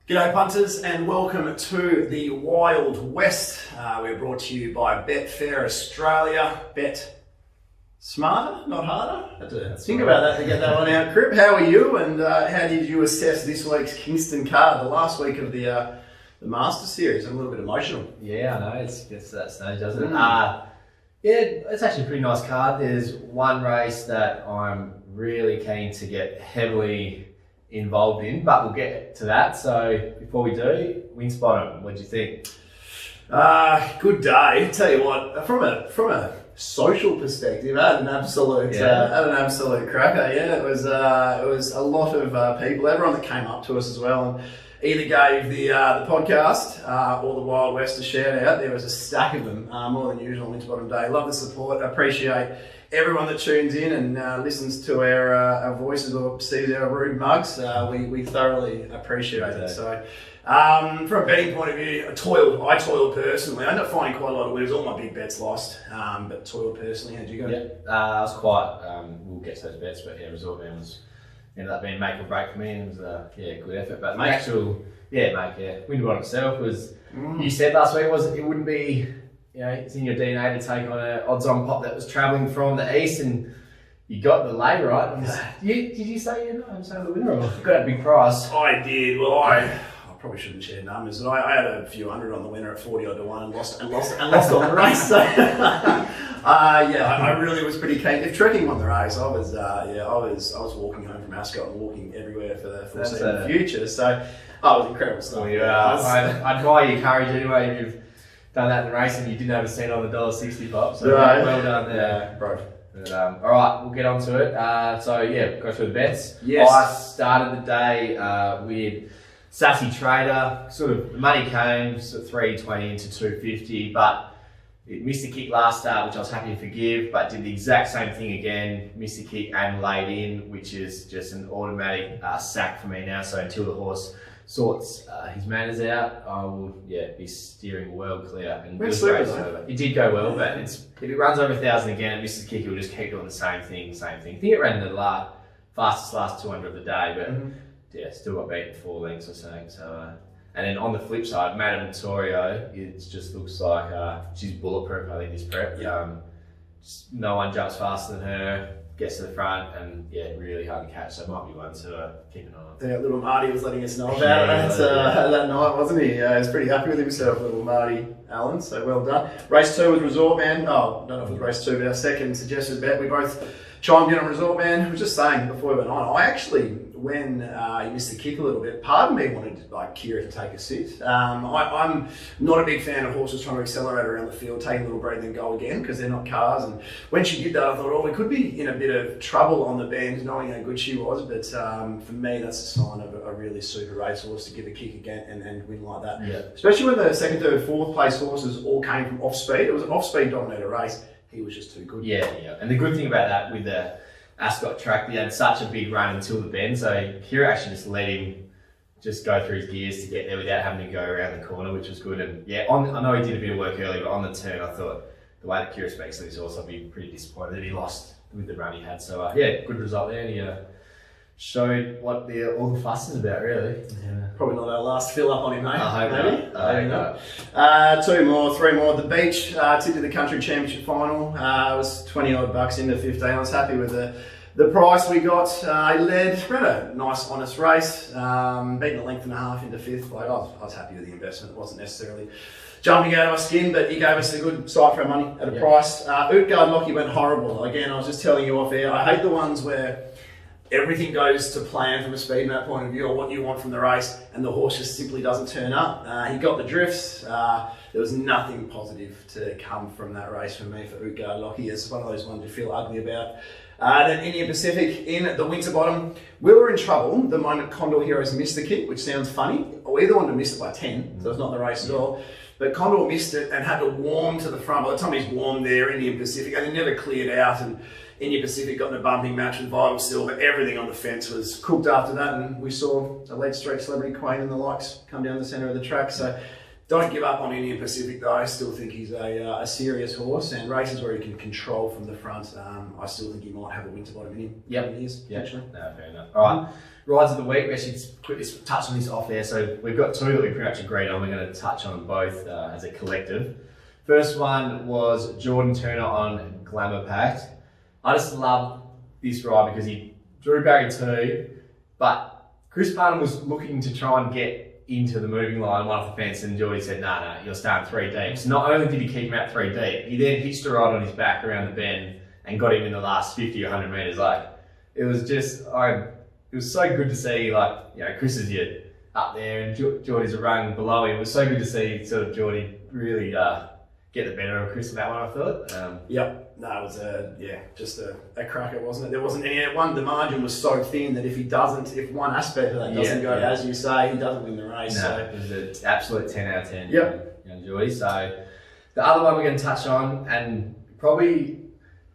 G'day punters and welcome to the Wild West. We're brought to you by Betfair Australia. Bet smarter, not harder. Had to think about that to get that one out. Crip, how are you and how did you assess this week's Kingston card, the last week of the Master Series? I'm a little bit emotional. Yeah, I know, it gets to that stage, doesn't it? Yeah, it's actually a pretty nice card. There's one race that I'm really keen to get heavily involved in, but we'll get to that. So before we do, Winspot, what do you think? Good day. Tell you what, from a social perspective, I had an absolute cracker. Yeah, it was a lot of people, everyone that came up to us as well, and either gave the podcast or the Wild West a shout out. There was a stack of them, more than usual on Winterbottom Day. Love the support. Appreciate everyone that tunes in and listens to our voices or sees our rude mugs. We thoroughly appreciate it. So, from a betting point of view, I toiled personally. I ended up finding quite a lot of winners. All my big bets lost, but toiled personally. How did you go? Yeah, I was quite. We'll get to those bets, but yeah, Resort Man ended up being make or break for me, and it was good effort. But the actual Winterbottom itself was. You said last week it wouldn't be. It's in your DNA to take on an odds-on pop that was travelling from the east, and you got the lay right. Did you say I'm saying the winner, or you got a big price? I did. Well, I probably shouldn't share numbers. And I had a few hundred on the winner at 40 odd to 1 and lost on the race. So I really was pretty keen. If Trekking won the race, I was walking home from Ascot and walking everywhere for the foreseeable future. So it was incredible stuff. I'd admire your courage anyway if you've done that in the race and you didn't have a cent on the $1.60 pop. So well done there. Bro. But, all right, we'll get on to it. Go through the bets. Yes. I started the day with Sassy Trader. Sort of the money came sort of 320 into 250, but it missed a kick last start, which I was happy to forgive, but did the exact same thing again, missed a kick and laid in, which is just an automatic sack for me now. So until the horse sorts his manners out, I will be steering well clear. And it did go well, but if it runs over 1,000 again, it misses a kick, it'll just keep doing the same thing. I think it ran the fastest last 200 of the day, but still got beaten 4 lengths or something. So, and then on the flip side, Madame Torio, it just looks like she's bulletproof. I think this prep. No one jumps faster than her. Gets to the front and really hard to catch, so it might be one to keep an eye on. Yeah, little Marty was letting us know about it that night, wasn't he? He was pretty happy with himself, little Marty Allen, so well done. Race 2 was Resort Man. I don't know if it was race 2, but our second suggested bet, we both chimed in on Resort Man. I was just saying before we went on, I actually, when he missed the kick a little bit, part of me wanted Kira to take a sit. I'm not a big fan of horses trying to accelerate around the field, take a little break and then go again, because they're not cars. And when she did that, I thought, we could be in a bit of trouble on the bend, knowing how good she was. But for me, that's a sign of a really super racehorse to give a kick again and win like that. Yeah. Especially when the second, third, fourth place horses all came from off speed. It was an off speed dominated race. He was just too good. Yeah. And the good thing about that with the Ascot track, he had such a big run until the bend, so Kira actually just let him just go through his gears to get there without having to go around the corner, which was good. And I know he did a bit of work early, but on the turn, I thought the way that Kira speaks to this horse, I'd be pretty disappointed that he lost with the run he had. So good result there, and he showed what all the fuss is about, really. Yeah. Probably not our last fill up on him, mate. I hope not. 3 more. The Beach tipped in the country championship final. It was 20 odd bucks into 15. I was happy with the price we got. He ran a nice, honest race, beating a length and a half into 5th. I was happy with the investment. It wasn't necessarily jumping out of our skin, but he gave us a good sight for our money at a price. Utgard Lockie went horrible. Again, I was just telling you off air, I hate the ones where everything goes to plan from a speed map point of view, or what you want from the race, and the horse just simply doesn't turn up. He got the drifts. There was nothing positive to come from that race for me for Utgard Lockie. It's one of those ones you feel ugly about. Then Indian Pacific in the Winterbottom. We were in trouble the moment Condor Heroes missed the kick, which sounds funny. We either wanted to miss it by 10, so it's not the race at all. But Condor missed it and had to warm to the front. By the time he's warmed there, Indian Pacific, and they never cleared out. And Indian Pacific got in a bumping match with Vital Silver. Everything on the fence was cooked after that, and we saw Elite Street Celebrity Queen and the likes come down the centre of the track. So Don't give up on Indian Pacific though. I still think he's a serious horse, and races where he can control from the front, I still think he might have a winter bottom in him. Yep. Years, potentially. No, fair enough. All right, rides of the week. We actually quickly touch on this off there. So we've got two that we pretty much agreed on. We're going to touch on both as a collective. First one was Jordan Turner on Glamour Pact. I just love this ride because he drew barrier 2, but Chris Parnham was looking to try and get into the moving line, one off the fence, and Geordie said, no, you're starting 3 deep. So not only did he keep him out 3 deep, he then hitched a ride on his back around the bend and got him in the last 50 or 100 metres. Like, it was just, it was so good to see, like, you know, Chris is up there and Geordie's a rung below him. It was so good to see sort of Geordie really get the better of Chris in that one, I thought. Yep. No, it was just a cracker, wasn't it? There wasn't any the margin was so thin that if one aspect of that doesn't go as you say, he doesn't win the race. No, so it was an absolute 10 out of 10. Yep. Young Geordie. So the other one we're going to touch on, and probably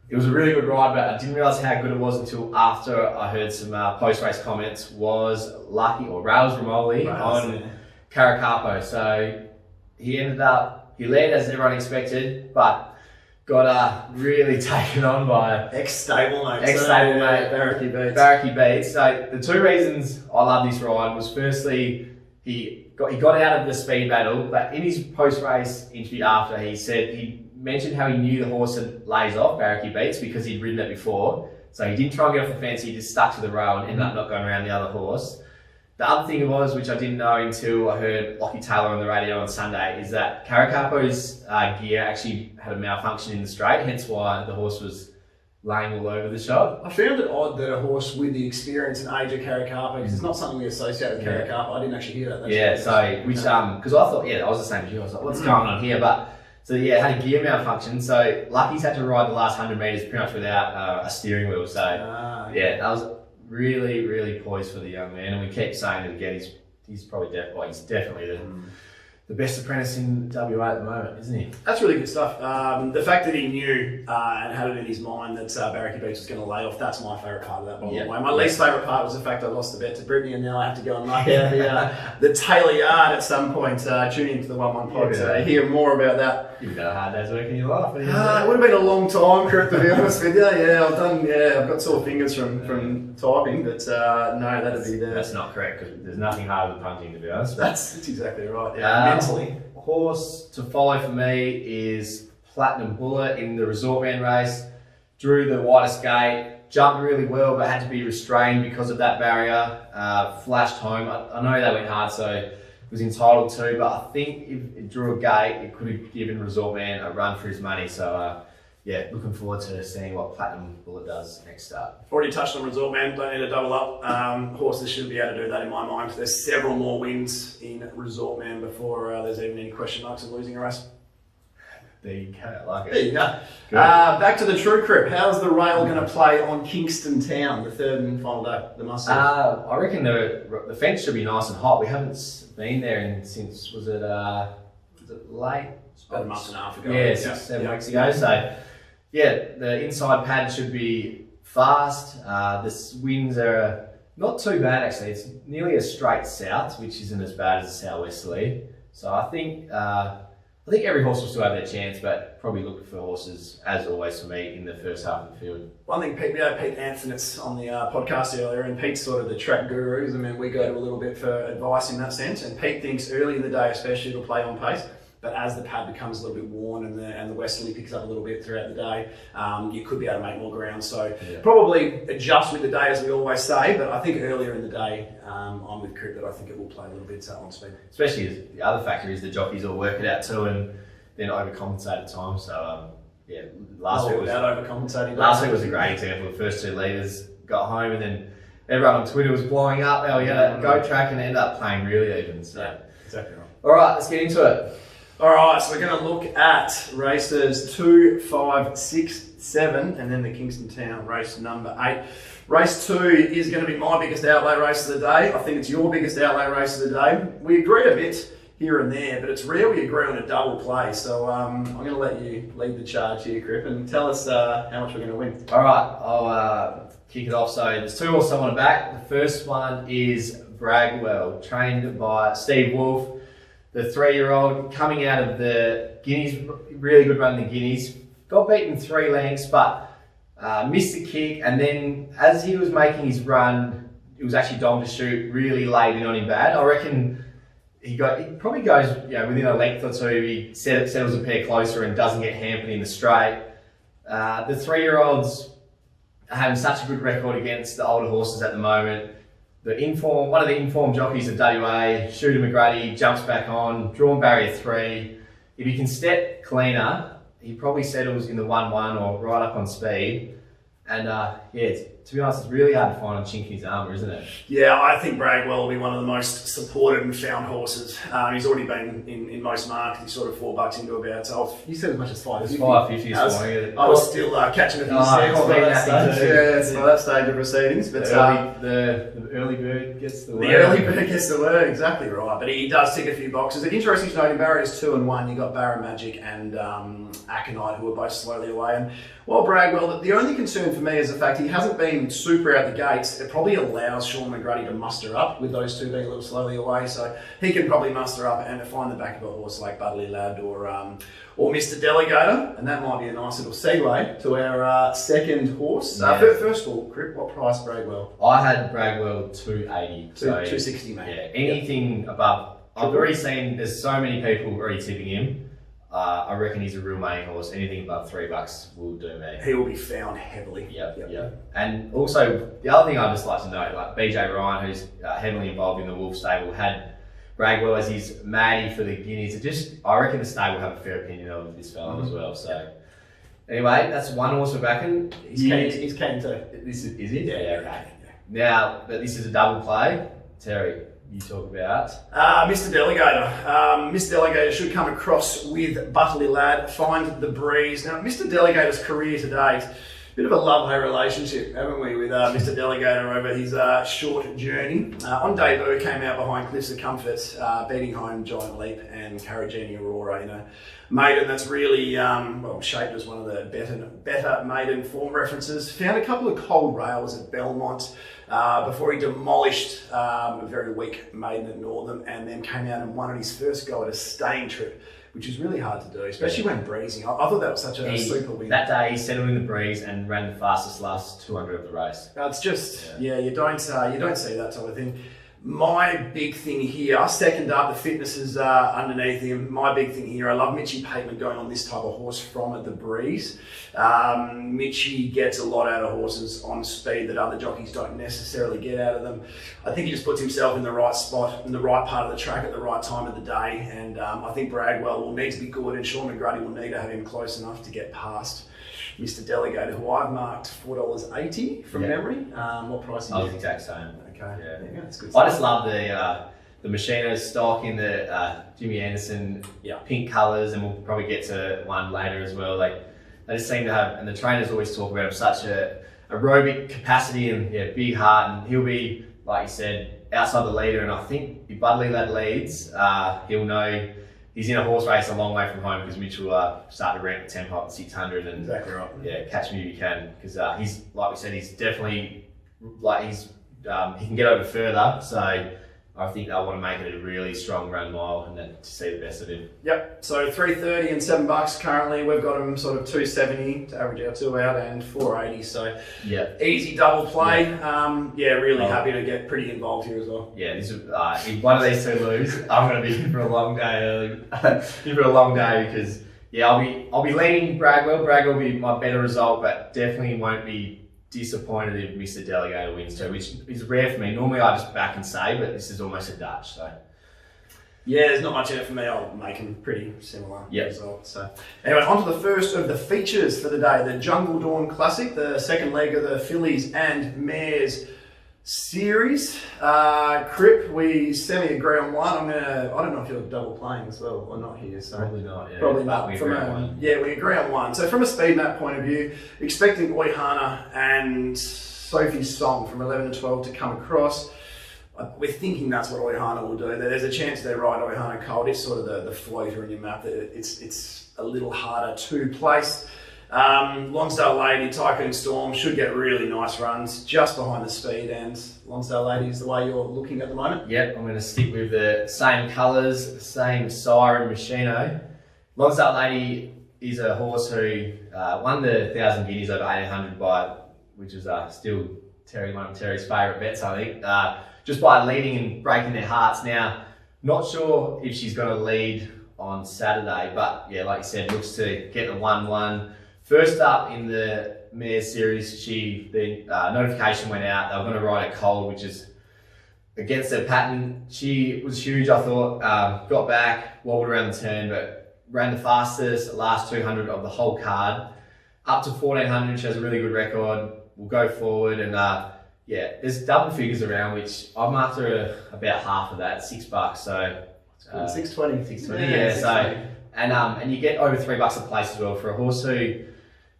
it was a really good ride, but I didn't realise how good it was until after I heard some post-race comments, was Lucky or Rails Ramoli on Caracapo. So he led as everyone expected, but got really taken on by ex-stablemate Barracky Beats. So the two reasons I love this ride was, firstly, he got out of the speed battle, but in his post-race interview after, he mentioned how he knew the horse had lays off Barracky Beats because he'd ridden it before. So he didn't try and get off the fence, he just stuck to the rail and ended up not going around the other horse. The other thing was, which I didn't know until I heard Lockie Taylor on the radio on Sunday, is that Caracapo's gear actually had a malfunction in the straight, hence why the horse was laying all over the shot. I found it odd that a horse with the experience and age of Caracapo, because it's not something we associate with Caracapo. I didn't actually hear that. Because I thought, I was the same as you. I was like, what's going on here? But so it had a gear malfunction. So Lucky's had to ride the last 100 metres pretty much without a steering wheel. So that was really, really poised for the young man, and we keep saying it again. He's probably he's definitely the best apprentice in WA at the moment, isn't he? That's really good stuff. The fact that he knew and had it in his mind that Barracky Beach was going to lay off, that's my favourite part of that, by the way. My least favourite part was the fact I lost the bet to Brittany, and now I have to go and mark out the Taylor Yard at some point. Tune into the 1-1 pod to hear more about that. You've got a hard day's work in your life. It would have been a long time, Kurt, to be honest with you. I've got sore fingers from typing, but no, that'd be there. That's not correct, because there's nothing harder than punting, to be honest. That's exactly right. Mentally. Horse to follow for me is Platinum Bullet in the Resort Man race. Drew the widest gate, jumped really well, but had to be restrained because of that barrier. Flashed home. I know they went hard, so was entitled to, but I think if it drew a gate, it could have given Resort Man a run for his money. So looking forward to seeing what Platinum Bullet does next start. Already touched on Resort Man, don't need to double up. Horses should be able to do that in my mind. There's several more wins in Resort Man before there's even any question marks of losing a race. There you go, I like it. There you go. Back to the True Crip. How's the rail going to play on Kingston Town, the third and final day, the must-have? I reckon the fence should be nice and hot. We haven't been there since, was it late? About a month and a half ago. Yeah, 6-7 weeks ago. So, the inside pad should be fast. The winds are not too bad, actually. It's nearly a straight south, which isn't as bad as a southwesterly. So I think every horse will still have their chance, but probably look for horses, as always for me, in the first half of the field. One thing, Pete Anthony's on the podcast earlier, and Pete's sort of the track gurus. I mean, we go to a little bit for advice in that sense, and Pete thinks early in the day especially it'll play on pace. But as the pad becomes a little bit worn and the westerly picks up a little bit throughout the day, you could be able to make more ground. So probably adjust with the day, as we always say. But I think earlier in the day, I'm with Crip that I think it will play a little bit on speed. Especially as the other factor is the jockeys all work it out too, and then overcompensate at times. So last week was a great example. The first 2 leaders got home, and then everyone on Twitter was blowing up. We had a goat track and ended up playing really even. So exactly right. All right, let's get into it. All right, so we're going to look at races 2, 5, 6, 7, and then the Kingston Town race number 8. Race 2 is going to be my biggest outlay race of the day. I think it's your biggest outlay race of the day. We agree a bit here and there, but it's rare we agree on a double play. So I'm going to let you lead the charge here, Crip, and tell us how much we're going to win. All right, I'll kick it off. So there's 2 horses I want to back. The first one is Bragwell, trained by Steve Wolf. the 3-year-old coming out of the Guineas, really good run in the Guineas, got beaten 3 lengths, but missed the kick, and then as he was making his run, it was actually Dom to shoot, really laid in on him bad. I reckon he probably goes, within a length or two, he settles a pair closer and doesn't get hampered in the straight. The 3-year-olds are having such a good record against the older horses at the moment. One of the informed jockeys of WA, Shooter McGrady, jumps back on, drawn barrier 3. If he can step cleaner, he probably settles in the 1-1 or right up on speed. And to be honest, it's really hard to find a chink in his armour, isn't it? Yeah, I think Bragwell will be one of the most supported and found horses. He's already been in most markets. He's sort of $4 into about. So you said as much as $5.50. It's $5.50 this morning. I was still catching a few cents by that stage. Yeah, it's by that stage of proceedings. But the early bird gets the word. The early bird gets the word, exactly right. But he does tick a few boxes. It's interesting to note in barriers 2 and 1, you got Barra Magic and Aconite, who are both slowly away. And while Bragwell, the only concern for me is the fact he hasn't been super out the gates. It probably allows Sean McGrady to muster up with those two being a little slowly away. So he can probably muster up and find the back of a horse like Budley Lad or Mr. Delegator. And that might be a nice little segue to our second horse. Yeah. First of all, Crip, what price Bragwell? I had Bragwell 280. So 260, mate. Yeah, anything above. I've already seen there's so many people already tipping him. I reckon he's a real main horse. Anything above $3 will do me. He will be found heavily. Yep. And also, the other thing I'd just like to note, like BJ Ryan, who's heavily involved in the Wolf stable, had Bragwell as his Maddie for the Guineas. I reckon the stable have a fair opinion of this fella as well. So, anyway, that's one horse we're backing. He's keen too. Is he? Yeah, okay. yeah. Now, but this is a double play. Terry, you talk about? Mr. Delegator. Mr. Delegator should come across with Butterly Lad, find the breeze. Now, Mr. Delegator's career to date, bit of a love-hate relationship, haven't we, with Mr. Delegator over his short journey. On debut, came out behind Cliffs of Comfort, beating home Giant Leap and Carragini Aurora, maiden that's really shaped as one of the better maiden form references. Found a couple of cold rails at Belmont before he demolished a very weak maiden at Northam, and then came out and won on his first go at a staying trip, which is really hard to do, especially when breezing. I thought that was such a super win. That day he settled in the breeze and ran the fastest last 200 of the race. It's just, you don't see that type of thing. My big thing here, second up, the fitness is underneath him. My big thing here, I love Mitchie Pateman going on this type of horse from at the breeze. Mitchie gets a lot out of horses on speed that other jockeys don't necessarily get out of them. I think he just puts himself in the right spot, in the right part of the track at the right time of the day. And I think Bragwell will need to be good, and Sean McGrady will need to have him close enough to get past Mr. Delegator, who I've marked $4.80 from memory. What price I was the exact same. Okay. Yeah. That's good. I just love the Machino stock in the Jimmy Anderson pink colours, and we'll probably get to one later as well. Like, they just seem to have, and the trainers always talk about him, such a aerobic capacity and big heart, and he'll be, like you said, outside the leader. And I think if Budley Lad leads, he'll know he's in a horse race a long way from home, because Mitch will start to ramp the tempo up to 600 and exactly right. Catch me if you can, because he's, like we said, he's definitely he can get over further. So I think they'll want to make it a really strong run mile and then to see the best of him. Yep. So $3.30 and $7 currently. We've got him sort of $2.70 to average our 2 out, and $4.80. So easy double play. Really happy to get pretty involved here as well. Yeah, this is if one of these two lose, I'm going to be in for a long day early. In for a long day, because I'll be leaning Bragwell. Bragwell will be my better result, but definitely won't be disappointed if Mr. Delegator wins too, which is rare for me. Normally I just back and say, but this is almost a Dutch. So there's not much in it for me. I'll make them pretty similar results. So anyway, on to the first of the features for the day, the Jungle Dawn Classic, the second leg of the Fillies and Mares series. Crip, we semi-agree on one. I don't know if you're double playing as well or not here. So probably not. Yeah. Probably not. We agree on one. Yeah, we agree on one. So from a speed map point of view, expecting Oihana and Sophie's Song from 11 to 12 to come across. We're thinking that's what Oihana will do. There's a chance they ride Oihana cold. It's sort of the floater in your map. It's a little harder to place. Lonsdale Lady, Tycoon Storm should get really nice runs just behind the speed, and Lonsdale Lady is the way you're looking at the moment. Yep, I'm going to stick with the same colours, same sire and machino. Lonsdale Lady is a horse who won the 1,000 guineas over 1,800 which is still one of Terry's favourite bets, I think, just by leading and breaking their hearts. Now, not sure if she's going to lead on Saturday, but yeah, like you said, looks to get the 1-1. First up in the Mares series, the notification went out. They were going to ride a cold, which is against their pattern. She was huge, I thought. Got back, wobbled around the turn, but ran the fastest, last 200 of the whole card. Up to 1,400, she has a really good record. We'll go forward, and yeah, there's double figures around, which I'm after about half of that, $6. So 620. 620, yeah. So and you get over $3 a place as well for a horse who,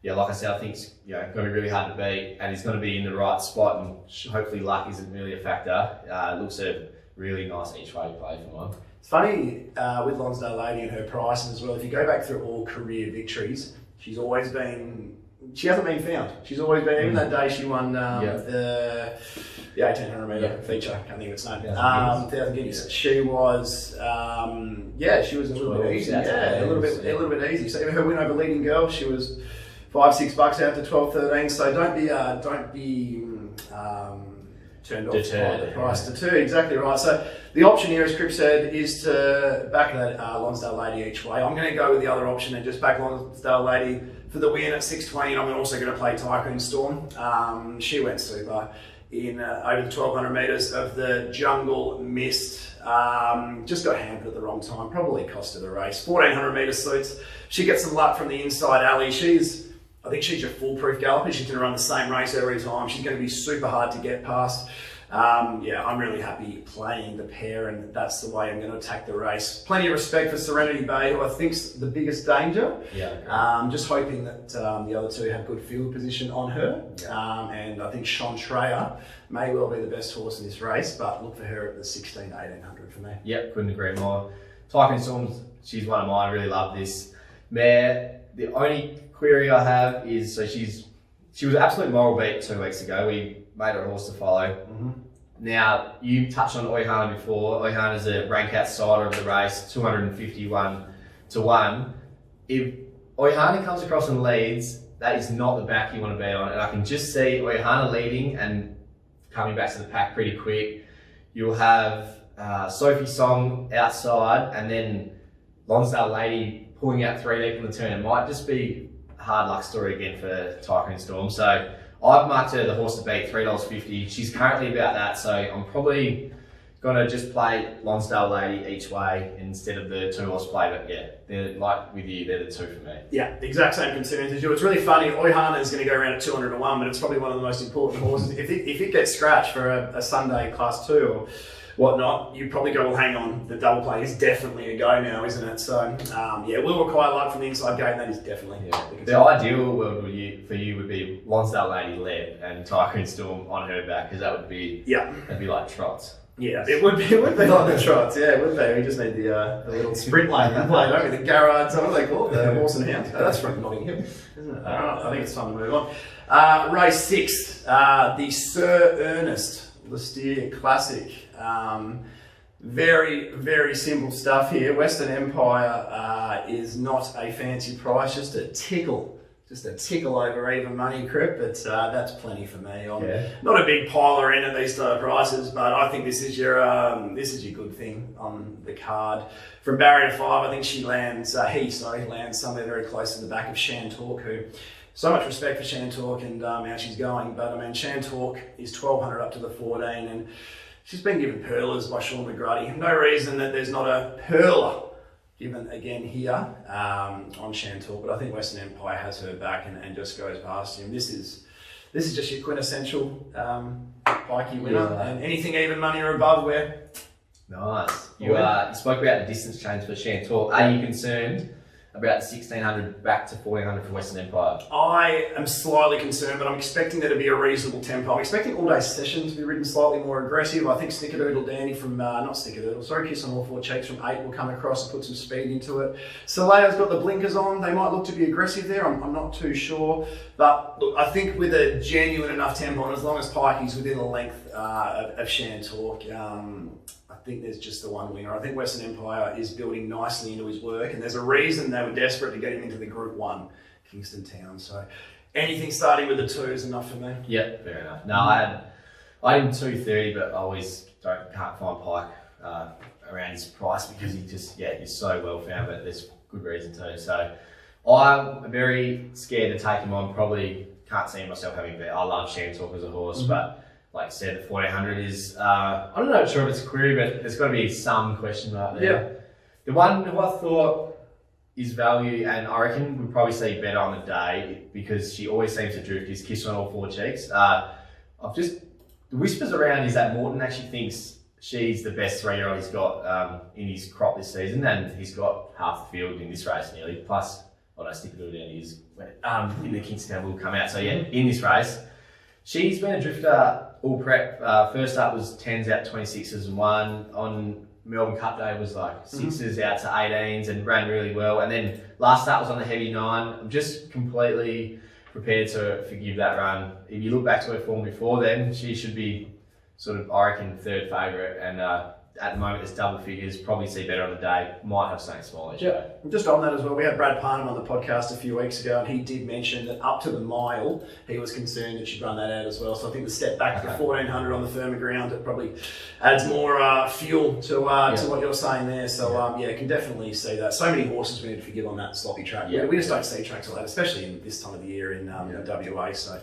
yeah, like I said, I think it's going to be really hard to beat, and he's going to be in the right spot, and hopefully luck isn't really a factor. It looks a really nice each way play for mine. It's funny with Lonsdale Lady and her prices as well. If you go back through all career victories, she hasn't been found. She's always been, even that day she won the 1,800 metre feature, I can't think of its name, 1,000 guineas. Yeah. She was, she was a little bit easy. Yeah, a little bit easy. So her win over Leading Girl, she was $5-6 out to 12-13. So don't be turned off by the price to 2. Exactly right. So the option here, as Crip said, is to back that Lonsdale Lady each way. I'm going to go with the other option and just back Lonsdale Lady for the win at 620, and I'm also going to play Tycoon Storm. She went super in over the 1,200 metres of the Jungle Mist. Just got hampered at the wrong time, probably cost her the race. 1,400 metre suits. She gets some luck from the inside alley. I think she's your foolproof galloper. She's going to run the same race every time. She's going to be super hard to get past. I'm really happy playing the pair, and that's the way I'm going to attack the race. Plenty of respect for Serenity Bay, who I think's the biggest danger. Yeah. Just hoping that the other two have good field position on her. Yeah. And I think Chantraya may well be the best horse in this race, but look for her at the 1,600 to 1,800 for me. Yep, couldn't agree more. Tycoon Storm, she's one of mine. I really love this mare. The only query I have is, so she was an absolute moral beat 2 weeks ago. We made her a horse to follow. Mm-hmm. Now, you touched on Oyhana before. Oyhana's a rank outsider of the race, 251 to 1. If Oyhana comes across and leads, that is not the back you want to be on. And I can just see Oyhana leading and coming back to the pack pretty quick. You'll have Sophie Song outside, and then Lonsdale Lady pulling out 3 deep on the turn. It might just be a hard luck story again for Tycoon Storm. So I've marked her the horse to beat, $3.50. She's currently about that, so I'm probably going to just play Lonsdale Lady each way instead of the 2-horse play. But yeah, they're like with you, they're the 2 for me. Yeah, the exact same concerns as you. It's really funny. Oyhana is going to go around at 200 to 1, but it's probably one of the most important horses. If it gets scratched for a Sunday Class 2 or whatnot, you probably go, well, hang on, the double play is definitely a go now, isn't it? So, it will require luck from the inside gate, and that is definitely the ideal world for you would be Lonsdale Lady led and Tycoon Storm on her back, because that would be that'd be like trots. Yeah, it would be like the trots. Yeah, it would be. We just need the little sprint lane in play, don't we? The Garrard, what do they call it? The horse and hound. Oh, that's from Notting Hill, isn't it? I think it's time to move on. Race 6, the Sir Ernest Listeria Classic. Very, very simple stuff here. Western Empire is not a fancy price, just a tickle over even money, Crip, but that's plenty for me. I'm not a big piler in at these type of prices, but I think this is your good thing on the card. From barrier 5, I think he lands somewhere very close to the back of Shantalk, who so much respect for Shantalk and how she's going, but I mean Shantalk is 1,200 up to the 14, and she's been given pearlers by Sean McGruddy. No reason that there's not a pearler given again here on Shantalk, but I think Western Empire has her back and just goes past him. This is just your quintessential pikey winner, and anything even money or above, where nice. You spoke about the distance change for Shantalk. Are you concerned about 1600 back to 1400 for Western Empire. I am slightly concerned, but I'm expecting there to be a reasonable tempo. I'm expecting All Day Session to be ridden slightly more aggressive. I think Snickerdoodle Dandy from, not Snickerdoodle, sorry, Kiss on All Four Cheeks from 8 will come across and put some speed into it. Soleil's got the blinkers on. They might look to be aggressive there. I'm not too sure. But look, I think with a genuine enough tempo, and as long as Pikey's within the length of Shan Talk, I think there's just the one winner. I think Western Empire is building nicely into his work, and there's a reason they were desperate to get him into the Group 1 Kingston Town. So anything starting with the 2 is enough for me. Yep, fair enough. No, I had him 230, but I always can't find Pike around his price because he's so well found, but there's good reason to. So I'm very scared to take him on. Probably can't see myself having bet. I love Shan Talk as a horse, but like I said, the 1400 is, I'm not sure if it's a query, but there's got to be some question mark there. Yeah. The one who I thought is value, and I reckon we'd probably see better on the day because she always seems to drift, is Kiss on All Four Cheeks. The whispers around is that Morton actually thinks she's the best 3-year-old he's got in his crop this season, and he's got half the field in this race nearly. Plus, I don't stick it all down his in the Kingston will come out. So yeah, in this race, she's been a drifter all prep. First up was 10s out 26s and 1. On Melbourne Cup Day was like 6s out to 18s and ran really well. And then last start was on the heavy 9. I'm just completely prepared to forgive that run. If you look back to her form before then, she should be sort of, I reckon, 3rd favourite. And at the moment, there's double figures. Probably see better on the day. Might have something small each way. Just on that as well, we had Brad Parnham on the podcast a few weeks ago, and he did mention that up to the mile, he was concerned that she'd run that out as well. So I think the step back to 1400 on the firmer ground, it probably adds more fuel to what you're saying there. So can definitely see that. So many horses we need to forgive on that sloppy track. Yeah, we just don't see tracks like that, especially in this time of the year in WA. So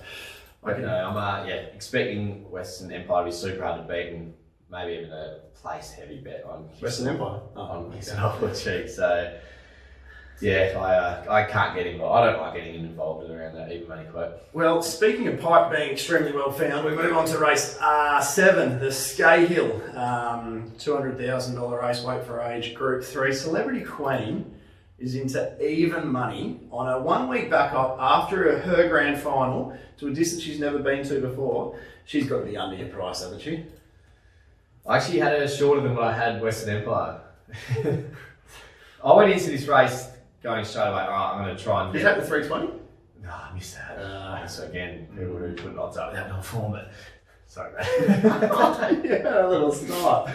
I'm expecting Western Empire to be super hard to beat, and maybe even a place heavy bet on Western Empire on Kingston All Four Cheeks. So I can't get involved. I don't like getting involved around that even money quote. Well, speaking of Pike being extremely well found, we move on to race 7, the Scahill, $200,000 race, weight for age, Group 3. Celebrity Queen is into even money on a 1-week back up after her grand final to a distance she's never been to before. She's got to be under your price, hasn't she? I actually had her shorter than what I had Western Empire. I went into this race going straight away, all right, I'm going to try and get... Is that the 320? No, I missed that. So again, people who put odds up without no form, but... Sorry, mate. Yeah, a little snot.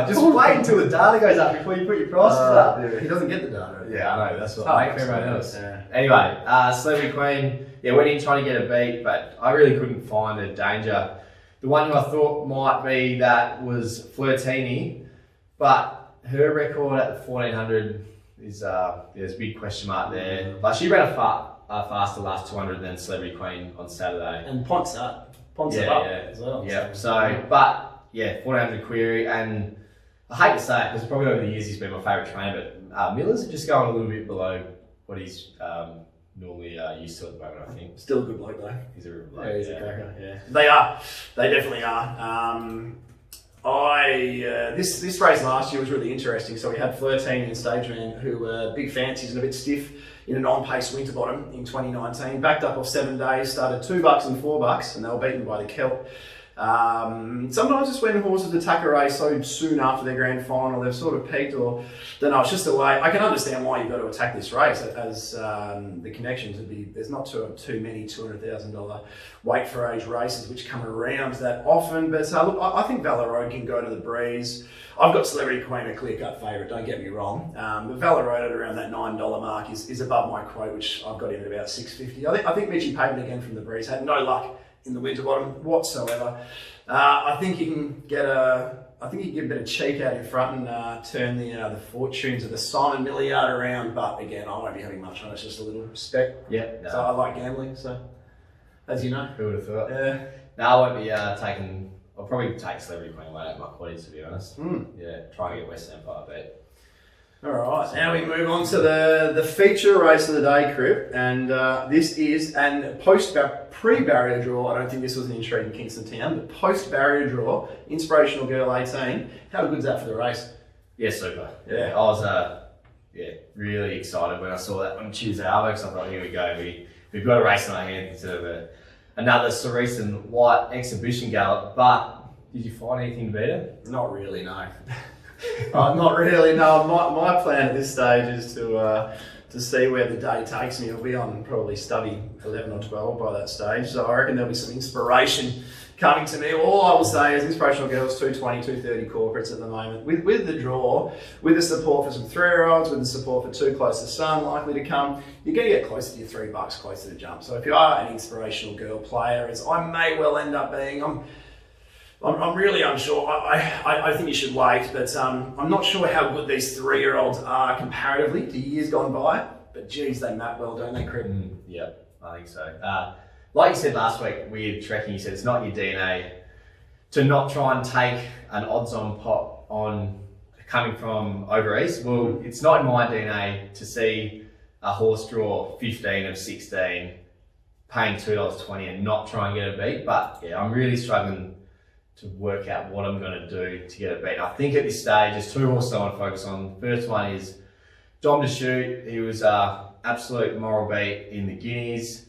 Just wait until the data goes up before you put your prices up. Yeah, he doesn't get the data. Yeah, I know, that's what I make for everyone else. Yeah. Anyway, Celebrity Queen, went in trying to get a beat, but I really couldn't find a danger. The one who I thought might be that was Flirtini, but her record at the 1400 is there's a big question mark there. But she ran a faster last 200 than Celebrity Queen on Saturday. And Ponce up as well. Yeah. So, but 1400 query, and I hate to say it because probably over the years he's been my favourite trainer, but Miller's just going a little bit below what he's normally used to at the moment, I think. Still a good bloke though. He's a real bloke. Yeah, he's a cracker. Yeah, they are. They definitely are. This race last year was really interesting. So we had Flirtini and Stageman, who were big fancies and a bit stiff in a non-pace winter bottom in 2019. Backed up off 7 days, started $2 and $4, and they were beaten by the Kelp. Sometimes it's when horses attack a race so soon after their grand final, they've sort of peaked, or don't know, it's just the way. I can understand why you've got to attack this race, as the connections would be, there's not too many $200,000 weight for age races which come around that often. But look, I think Valor Road can go to the breeze. I've got Celebrity Queen a clear-cut favourite, don't get me wrong. But Valor Road at around that $9 mark is above my quote, which I've got in at about $6.50. I think Mitchie Payton again from the breeze had no luck in the winter bottom whatsoever. I think you can get a bit of cheek out in front and turn the fortunes of the Simon Milliard around. But again, I won't be having much on it. It's just a little spec. Yeah. No. So I like gambling. So as you know, who would have thought? Yeah. No, I won't be taking. I'll probably take Celebrity Queen away at my qualities, to be honest. Yeah, try and get Western Empire beat. All right, now we move on to the feature race of the day, Crip, and this is an pre-barrier draw. I don't think this was an intriguing Kingston Town, but post-barrier draw, Inspirational Girl 18. How good's that for the race? Yeah, super. Yeah. I was really excited when I saw that on Tuesday afterwards. I thought, here we go, we've got a race on our hands instead of another Cerise and White exhibition gallop. But did you find anything better? Not really, no. Not really, no. My plan at this stage is to see where the day takes me. I'll be on probably stubby 11 or 12 by that stage, so I reckon there'll be some inspiration coming to me. All I will say is inspirational girls 220, 230 corporates at the moment. With the draw, with the support for some 3-year-olds, with the support for Too Close to Sun likely to come, you're going to get closer to your $3 closer to jump. So if you are an inspirational girl player, as I may well end up being, I'm really unsure. I think you should wait, but I'm not sure how good these 3-year-olds are comparatively to years gone by. But geez, they map well, don't they, Crib? Yeah, I think so. Like you said last week with trekking, you said it's not your DNA to not try and take an odds-on pot on coming from over east. Well, it's not in my DNA to see a horse draw 15 of 16, paying $2.20 and not try and get a beat. But yeah, I'm really struggling to work out what I'm going to do to get a beat. I think at this stage, there's 2 horses I want to focus on. The first one is Dom to Shoot. He was absolute moral beat in the Guineas.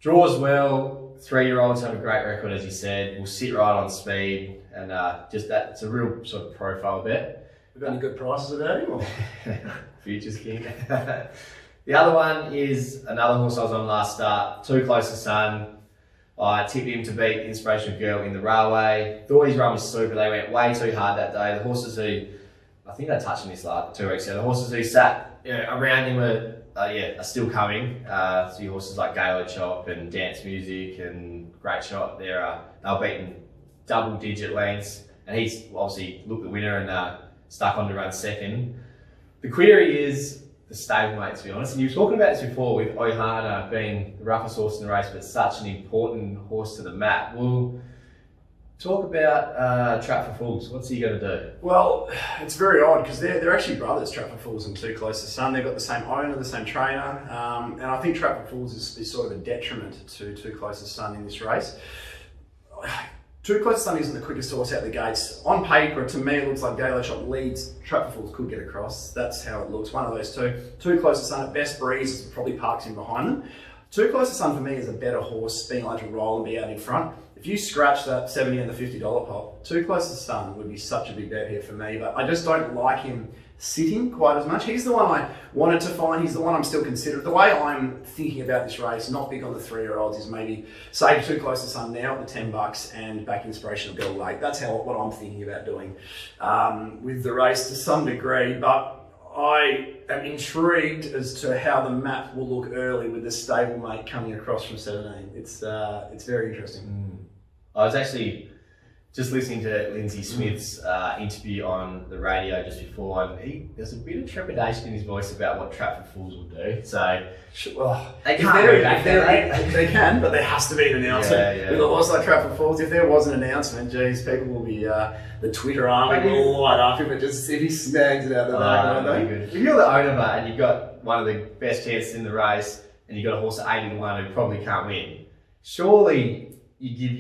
Draws well. 3-year-olds have a great record, as you said. Will sit right on speed, and just that, it's a real sort of profile bet. We've got any good prices about him? Or? Futures King. The other one is another horse I was on last start, Too Close to Sun. I tipped him to beat Inspirational Girl in the Railway. Thought his run was super. They went way too hard that day. The horses who, I think I touched on this 2 weeks ago, the horses who sat around him are still coming. So your horses like Galo Chop and Dance Music and Great Shot, they're beating double-digit lengths. And he's obviously looked the winner and stuck on to run second. The query is the stablemate, to be honest. And you were talking about this before with Ohana being the roughest horse in the race, but such an important horse to the map. We'll talk about Trap for Fools. What's he going to do? Well, it's very odd because they're actually brothers, Trap for Fools and Too Close to Sun. They've got the same owner, the same trainer, and I think Trap for Fools is sort of a detriment to Too Close to Sun in this race. Too Close to Sun isn't the quickest horse out the gates. On paper, to me, it looks like Galo Shot leads. Trap for Fools could get across. That's how it looks. One of those two. Too Close to Sun at best breeze probably parks in behind them. Too Close to Sun for me is a better horse, being able to roll and be out in front. If you scratch that $70 and the $50 pot, Too Close to Sun would be such a big bet here for me, but I just don't like him sitting quite as much. He's the one I wanted to find. He's the one I'm still considering. The way I'm thinking about this race, not big on the 3-year-olds, is maybe save Too Close to Sun now at the $10 and back Inspirational Girl late. That's what I'm thinking about doing with the race to some degree, but I am intrigued as to how the map will look early with the stablemate coming across from 17. It's very interesting. I was actually just listening to Lindsay Smith's interview on the radio just before, and there's a bit of trepidation in his voice about what Trap for Fools will do. So, well, they can't they can, but there has to be an announcement. With a horse like Trap for Fools, if there was an announcement, geez, people will be, the Twitter army will light up if he snags it out the back, won't they? If you're the owner and you've got one of the best chances in the race, and you've got a horse at 80-1 who probably can't win, surely you give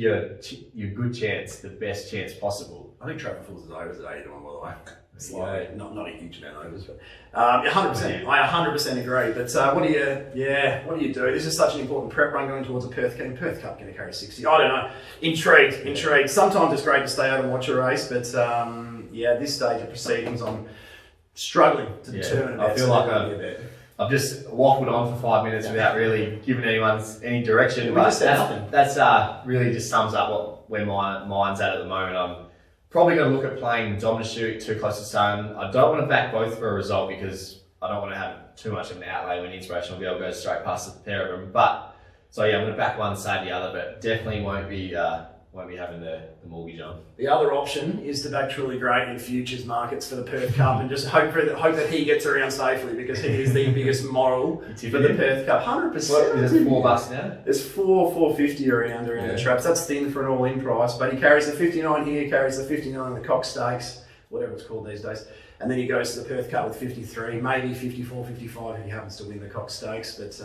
your good chance the best chance possible. I think Trap for Fools is overs at 80-1, by the way. Slightly, not a huge amount of overs, but 100%. I 100% agree. But what do you do? This is such an important prep run going towards a Perth Cup going to carry 60. I don't know. Intrigued. Sometimes it's great to stay out and watch a race, but at this stage of proceedings, I'm struggling to determine. I feel like I've just waffled on for 5 minutes without really giving anyone any direction. But that's really just sums up where my mind's at the moment. I'm probably going to look at playing Dom to Shoot, Too Close to Sun. I don't want to back both for a result because I don't want to have too much of an outlay when Inspirational Girl goes straight past the pair of them. But so I'm going to back one, save the other, but definitely won't be having the mortgage on. The other option is to back Truly Great in futures markets for the Perth Cup and just hope that he gets around safely because he is the biggest moral for the Perth Cup. 100%. Is it $4 now? There's $4.50 around the traps. That's thin for an all-in price, but he carries the 59 here, carries the 59 in the Cox Stakes, whatever it's called these days, and then he goes to the Perth Cup with 53, maybe 54, 55 if he happens to win the Cox Stakes, but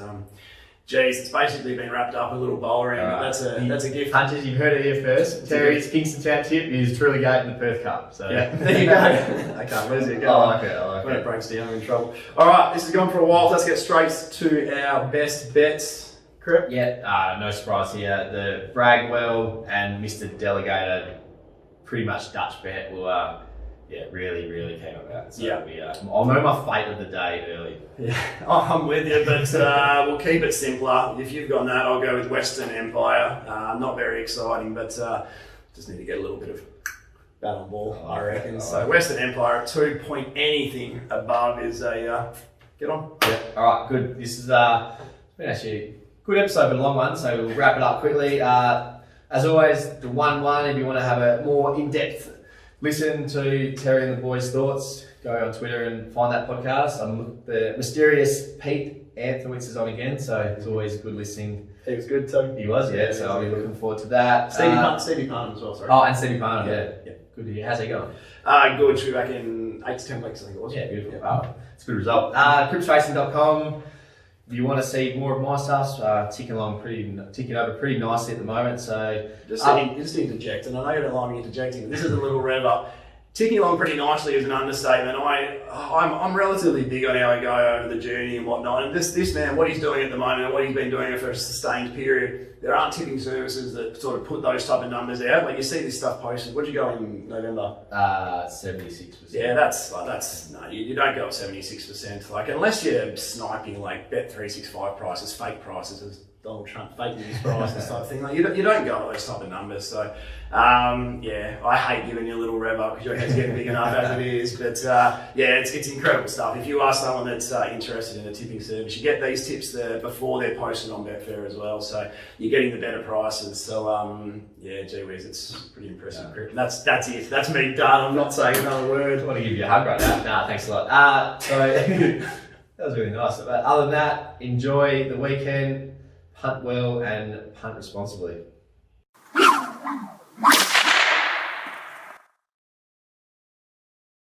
Geez, it's basically been wrapped up in a little bowl ring. Right. That's a gift. Punters, you've heard it here first. Terry's Kingston Town tip is truly gate in the Perth Cup. So Yeah, there you go. I can't lose it. Go I on. like it. I like When it it. breaks down, I'm in trouble. All right, this has gone for a while. Let's get straight to our best bets. Correct? Yeah, no surprise here. The Bragwell and Mr. Delegator, pretty much Dutch bet, will really, really keen on that. So Yeah. I'll know my fate of the day early. Yeah, I'm with you, but we'll keep it simpler. If you've got that, I'll go with Western Empire. Not very exciting, but just need to get a little bit of bat on ball, I reckon. So Western Empire at 2 point anything above is a get on. Yeah. All right, good. This is been actually a good episode, but a long one, so we'll wrap it up quickly. As always, the 1-1, if you want to have a more in-depth listen to Terry and the boys' thoughts, go on Twitter and find that podcast. The mysterious Pete Anthowitz is on again, so it's always good listening. He was good too. He was, yeah, so I'll be looking forward to that. Stevie Parham as well, sorry. Oh, and Stevie Parham, yeah. Yeah. Good to hear. How's he going? Good. Should be back in 8 to 10 weeks, I think it was. Yeah, beautiful. Oh, it's a good result. CripsRacing.com. If you want to see more of my stuff, ticking over pretty nicely at the moment. So Just interjecting. I know you don't like me interjecting, but this is a little rever. Ticking along pretty nicely is an understatement. I'm relatively big on how I go over the journey and whatnot. And this man, what he's doing at the moment and what he's been doing for a sustained period, there aren't tipping services that sort of put those type of numbers out. Like you see this stuff posted. What'd you go in November? 76%. Yeah, that's no, you don't go up 76%. Like unless you're sniping like Bet365 prices, fake prices as Donald Trump, fake news prices type thing. Like you don't go at those type of numbers. So I hate giving you a little rev up because your head's getting big enough as it is. But it's incredible stuff. If you are someone that's interested in a tipping service, you get these tips before they're posted on Betfair as well. So you're getting the better prices. So gee whiz, it's pretty impressive. Yeah. That's it. That's me done. I'm not saying another word. I want to give you a hug right now. Nah, thanks a lot. So that was really nice. But other than that, enjoy the weekend. Punt well and punt responsibly.